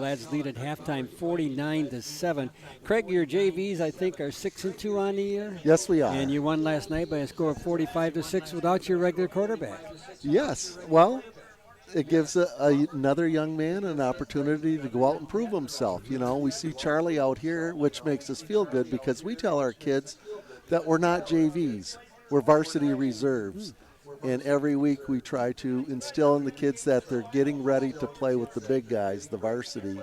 lads lead at halftime 49-7. Craig, your JVs, I think, are 6-2 on the year. Yes, we are. And you won last night by a score of 45-6 without your regular quarterback. Yes. Well, it gives another young man an opportunity to go out and prove himself. You know, we see Charlie out here, which makes us feel good because we tell our kids that we're not JVs. We're varsity reserves. And every week we try to instill in the kids that they're getting ready to play with the big guys, the varsity.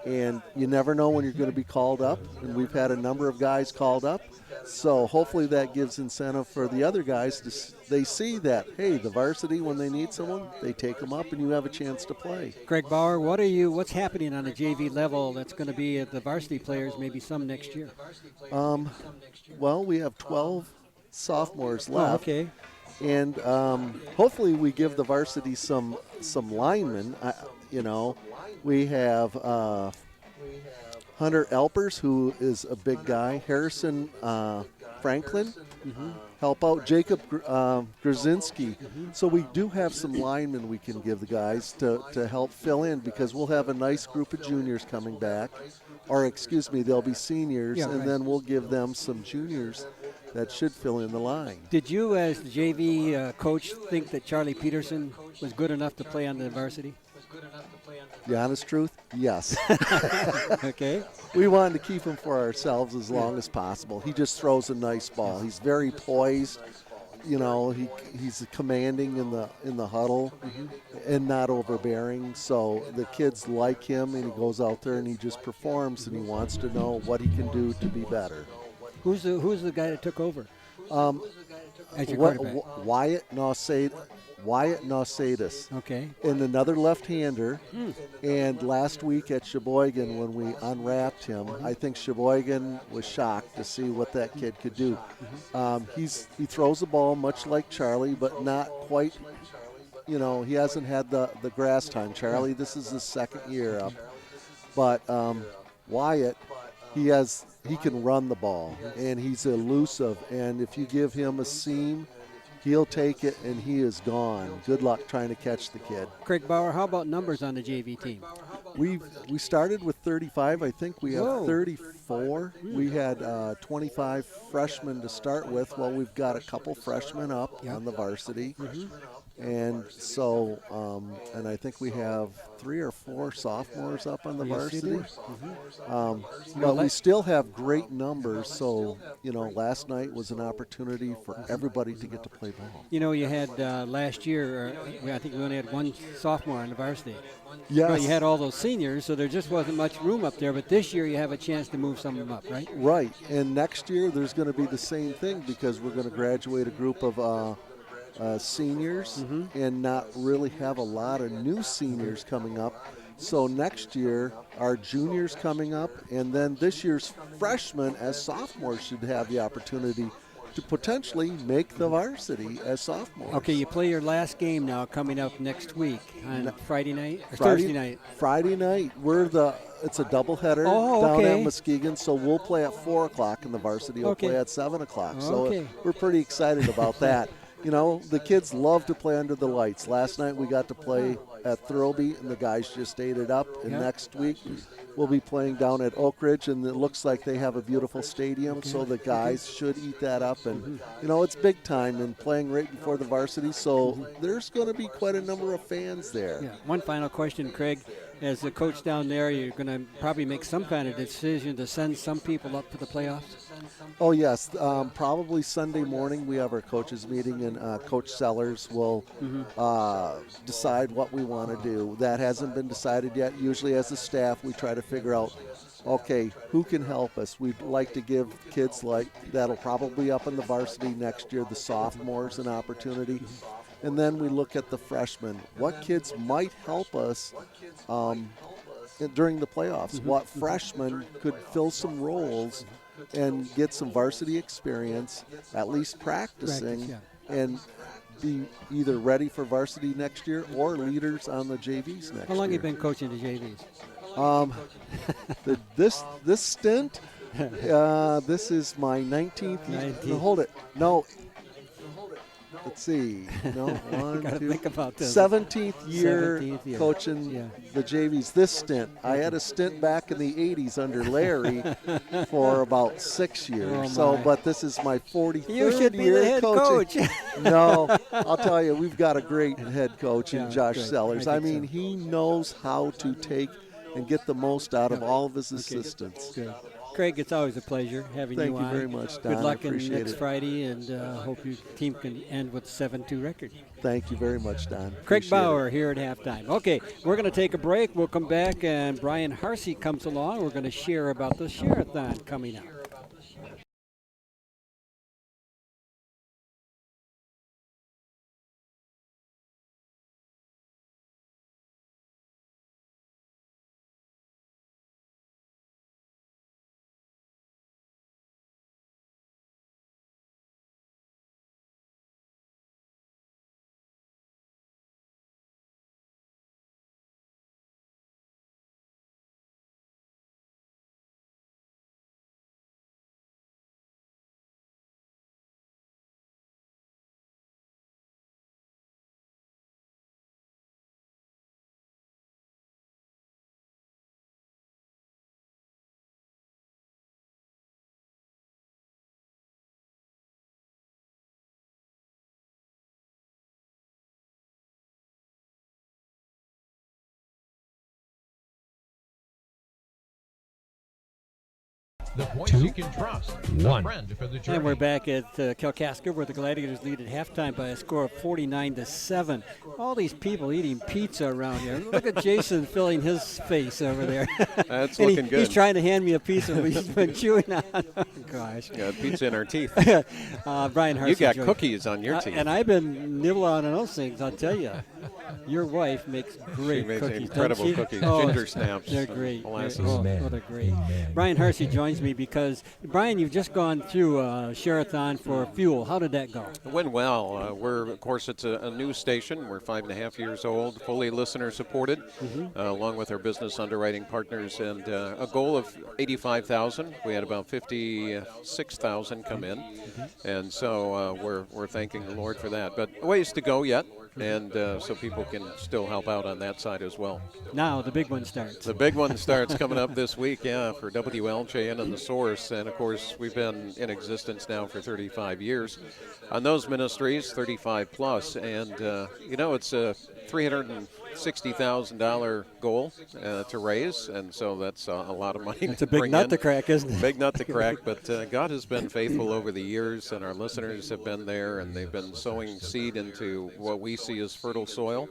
And you never know when you're going to be called up. And we've had a number of guys called up. So hopefully that gives incentive for the other guys. They see that, hey, the varsity, when they need someone, they take them up and you have a chance to play. Greg Bauer, what's happening on the JV level that's going to be at the varsity players, maybe some next year? Well, we have 12 sophomores left. Oh, okay. And hopefully we give the varsity some linemen. We have Hunter Elpers, who is a big guy. Harrison Franklin, help out. Jacob Grzinski. So we do have some linemen we can give the guys to help fill in because we'll have a nice group of juniors coming back. Or, excuse me, they'll be seniors, and then we'll give them some juniors that should fill in the line. Did you, as the JV coach, think that Charlie Peterson was good enough to play on the varsity? The honest truth, yes. Okay. We wanted to keep him for ourselves as long as possible. He just throws a nice ball. He's very poised. You know, he's commanding in the huddle and not overbearing. So the kids like him, and he goes out there and he just performs, and he wants to know what he can do to be better. Who's the guy that took over? As your quarterback? Wyatt Nausatis. Okay. And another left-hander. And last week at Sheboygan, when we unwrapped him, I think Sheboygan was shocked to see what that kid could do. He throws the ball much like Charlie, but not quite. You know, he hasn't had the grass time. Charlie, this is his second year up. But Wyatt, he can run the ball, and he's elusive. And if you give him a seam, he'll take it, and he is gone. Good luck trying to catch the kid. Craig Bauer, how about numbers on the JV team? We started with 35. I think we have 34. We had 25 freshmen to start with. Well, we've got a couple freshmen up on the varsity. And so, and I think we have 3 or 4 sophomores up on the varsity. But we still have great numbers. So, you know, last night was an opportunity for everybody to get to play ball. You know, you had last year, I think we only had 1 sophomore on the varsity. Yes. Well, you had all those seniors, so there just wasn't much room up there. But this year you have a chance to move some of them up, right? Right. And next year there's going to be the same thing because we're going to graduate a group of seniors and not really have a lot of new seniors coming up. So next year, our juniors coming up, and then this year's freshmen as sophomores should have the opportunity to potentially make the varsity as sophomores. Okay, you play your last game now coming up next week on Friday night or Thursday night. Friday night. It's a doubleheader down at Muskegon, so we'll play at 4 o'clock, and the varsity will play at 7 o'clock. So we're pretty excited about that. You know, the kids love to play under the lights. Last night we got to play at Thirlby, and the guys just ate it up. And next week we'll be playing down at Oak Ridge, and it looks like they have a beautiful stadium, so the guys should eat that up. And, you know, it's big time and playing right before the varsity, so there's going to be quite a number of fans there. Yeah. One final question, Craig. As the coach down there, you're going to probably make some kind of decision to send some people up to the playoffs? Oh, yes. Probably Sunday morning we have our coaches meeting, and Coach Sellers will decide what we want to do. That hasn't been decided yet. Usually as a staff we try to figure out, okay, who can help us? We'd like to give kids like that'll probably be up in the varsity next year, the sophomores, an opportunity. And then we look at the freshmen. What kids might help us during the playoffs? What freshmen could fill some roles and get some varsity experience, at least practicing, and be either ready for varsity next year or leaders on the JVs next year. How long have you been coaching the JVs? This stint, this is my 19th. No, hold it. No. let's see, no, one, Gotta two, think about this. 17th year, 17th year. coaching the JVs. This stint, I had a stint back in the 80s under Larry for about 6 years. But this is my 43rd year You should be the head coaching. coach. No, I'll tell you, we've got a great head coach in Josh great. Sellers. I mean, so. he knows how to take and get the most out of all of his assistants. Good. Craig, it's always a pleasure having you on. Thank you very much, Don. Good luck I appreciate next it. Friday, and hope your team can end with a 7-2 record. Thank you very much, Don. Craig Appreciate Bauer it. here at halftime. Okay, we're going to take a break. We'll come back, and Brian Harsey comes along. We're going to share about the Share-a-thon coming up. The voice you can trust. One. Friend for the journey. And we're back at Kalkaska, where the Gladiators lead at halftime by a score of 49-7. All these people eating pizza around here. Look at Jason filling his face over there. That's And looking good. He's trying to hand me a piece of he's been chewing on. Oh, gosh. Got pizza in our teeth. Brian Harsey. You got joined- cookies on your teeth. And I've been nibbling on those things, I'll tell you. Your wife makes great She makes cookies, incredible doesn't she? cookies. Oh, Ginger snaps. They're great. Molasses. Oh, Amen. what a great. Amen. Brian Harsey joins me because, Brian, you've just gone through a Share-a-thon for fuel. How did that go? It went well. Of course, it's a new station. We're 5.5 years old, fully listener supported, along with our business underwriting partners, and a goal of 85,000. We had about 56,000 come in, and so we're thanking the Lord for that. But a ways to go yet, and so people can still help out on that side as well. Now the big one starts. The big one starts coming up this week, for WLJN and The Source. And, of course, we've been in existence now for 35 years on those ministries, 35 plus. And, it's a $360,000 goal to raise. And so that's a lot of money. It's a big nut to crack, isn't it? Big nut to crack. But God has been faithful over the years, and our listeners have been there, and they've been sowing seed into what we see as fertile soil.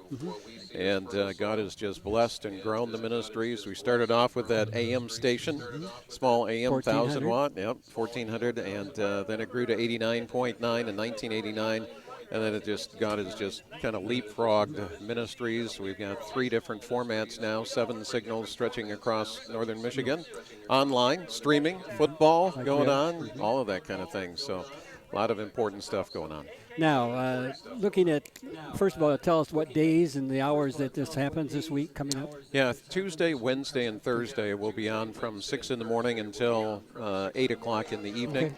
And God has just blessed and grown the ministries. We started off with that AM station, small AM, 1,000 watt, 1,400, and then it grew to 89.9 in 1989. And then God has just kind of leapfrogged ministries. We've got 3 different formats now, 7 signals stretching across northern Michigan. Online, streaming, football going on, all of that kind of thing. So a lot of important stuff going on. Now, looking at, first of all, tell us what days and the hours that this happens this week coming up. Yeah, Tuesday, Wednesday, and Thursday will be on from 6 in the morning until 8 o'clock in the evening. Okay.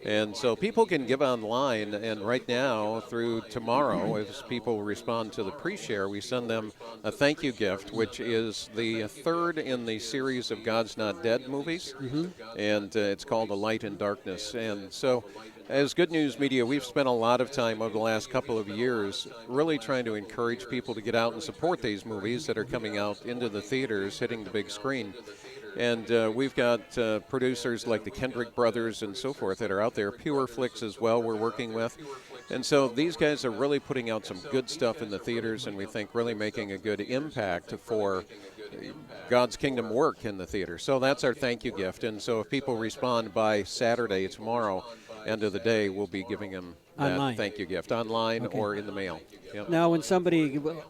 And so people can give online, and right now through tomorrow, as people respond to the pre-share, we send them a thank you gift, which is the 3rd in the series of God's Not Dead movies, and it's called A Light in Darkness. And so as Good News Media, we've spent a lot of time over the last couple of years really trying to encourage people to get out and support these movies that are coming out into the theaters, hitting the big screen. And we've got producers like the Kendrick brothers and so forth that are out there. Pure Flicks as well we're working with. And so these guys are really putting out some good stuff in the theaters, and we think really making a good impact for God's kingdom work in the theater. So that's our thank you gift. And so if people respond by Saturday, tomorrow, end of the day, we'll be giving them that Online. thank you gift online or in the mail. Yep. Now, when somebody, the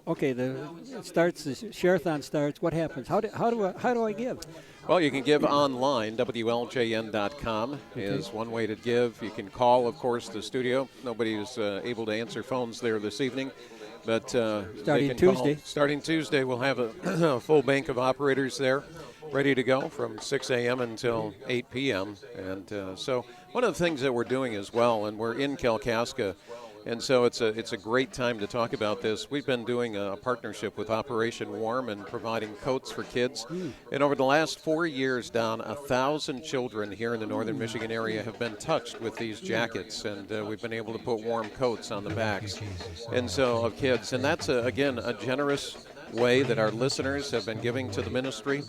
Share-a-thon starts, what happens? How do I give? Well, you can give online. WLJN.com is one way to give. You can call, of course, the studio. Nobody is able to answer phones there this evening. But Starting Tuesday. Starting Tuesday, we'll have a full bank of operators there ready to go from 6 a.m. until 8 p.m. And so one of the things that we're doing as well, and we're in Kalkaska, And so it's a great time to talk about this. We've been doing a partnership with Operation Warm and providing coats for kids. And over the last 4 years, Don, 1,000 children here in the northern Michigan area have been touched with these jackets, and we've been able to put warm coats on the backs and so of kids. And that's, again, a generous way that our listeners have been giving to the ministry.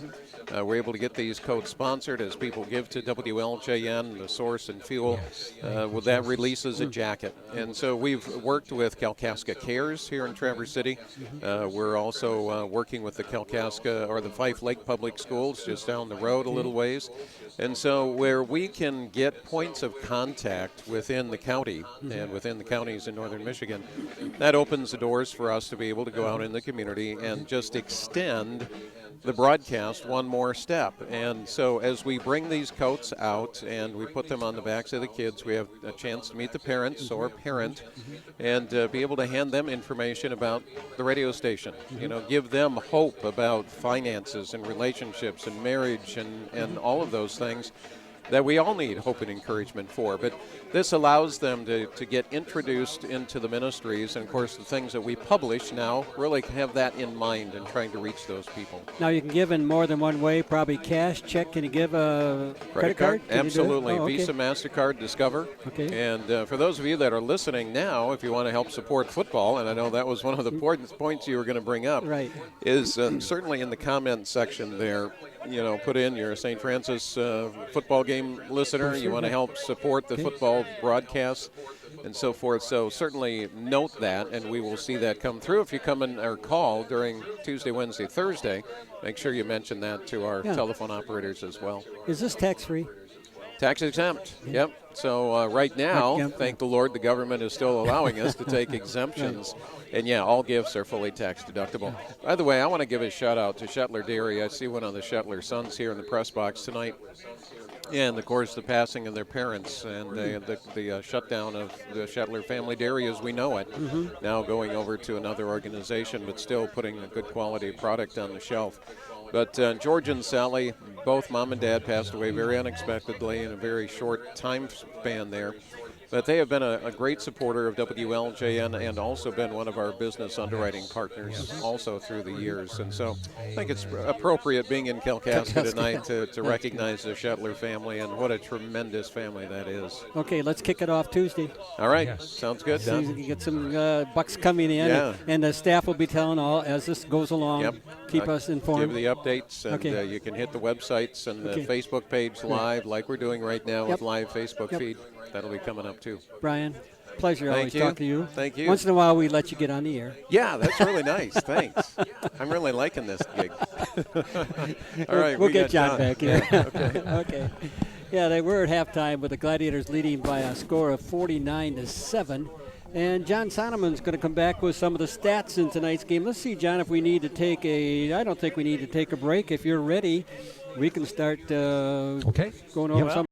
We're able to get these coats sponsored as people give to WLJN, the source and fuel. Well, that releases a jacket. And so we've worked with Kalkaska Cares here in Traverse City. We're also working with the Kalkaska or the Fife Lake Public Schools just down the road a little ways. And so where we can get points of contact within the county and within the counties in northern Michigan, that opens the doors for us to be able to go out in the community and just extend the broadcast one more step. And so as we bring these coats out and we put them on the backs of the kids, we have a chance to meet the parents or parent and be able to hand them information about the radio station. You know, give them hope about finances and relationships and marriage and all of those things that we all need hope and encouragement for. But this allows them to get introduced into the ministries, and of course the things that we publish now really have that in mind and trying to reach those people. Now you can give in more than one way, probably cash, check. Can you give a credit card? Can Absolutely. okay. Visa, MasterCard, Discover. Okay. And for those of you that are listening now, if you want to help support football, and I know that was one of the points you were going to bring up, right, is certainly in the comment section there, you know, put in your St. Francis football game listener. You want to help support the football broadcast and so forth. So certainly note that, and we will see that come through. If you come in or call during Tuesday, Wednesday, Thursday, make sure you mention that to our telephone operators as well. Is this tax-free? Tax exempt, yep. So right now, thank the Lord, the government is still allowing us to take exemptions. And yeah, all gifts are fully tax deductible. By the way, I want to give a shout out to Shetler Dairy. I see one of the Shetler sons here in the press box tonight. And of course, the passing of their parents and the shutdown of the Shetler Family Dairy as we know it, now going over to another organization, but still putting a good quality product on the shelf. But George and Sally, both mom and dad, passed away very unexpectedly in a very short time span there. But they have been a great supporter of WLJN and also been one of our business underwriting partners also through the years. And so I think it's appropriate being in Kalkaska tonight to recognize the Shetler family, and what a tremendous family that is. Okay, let's kick it off Tuesday. All right, sounds good. So you can get some bucks coming in, and the staff will be telling all as this goes along. Keep us informed. Give the updates, and you can hit the websites and the Facebook page live like we're doing right now with live Facebook feed. That'll be coming up too. Brian, pleasure always talking to you. Thank you. Once in a while we let you get on the air. Yeah, that's really nice. Thanks. I'm really liking this gig. All right, we'll get John back here. Okay. Okay. Yeah, they were at halftime with the Gladiators leading by a score of 49-7. And John Sonneman's going to come back with some of the stats in tonight's game. Let's see, John, if we need to take I don't think we need to take a break. If you're ready, we can start going over some.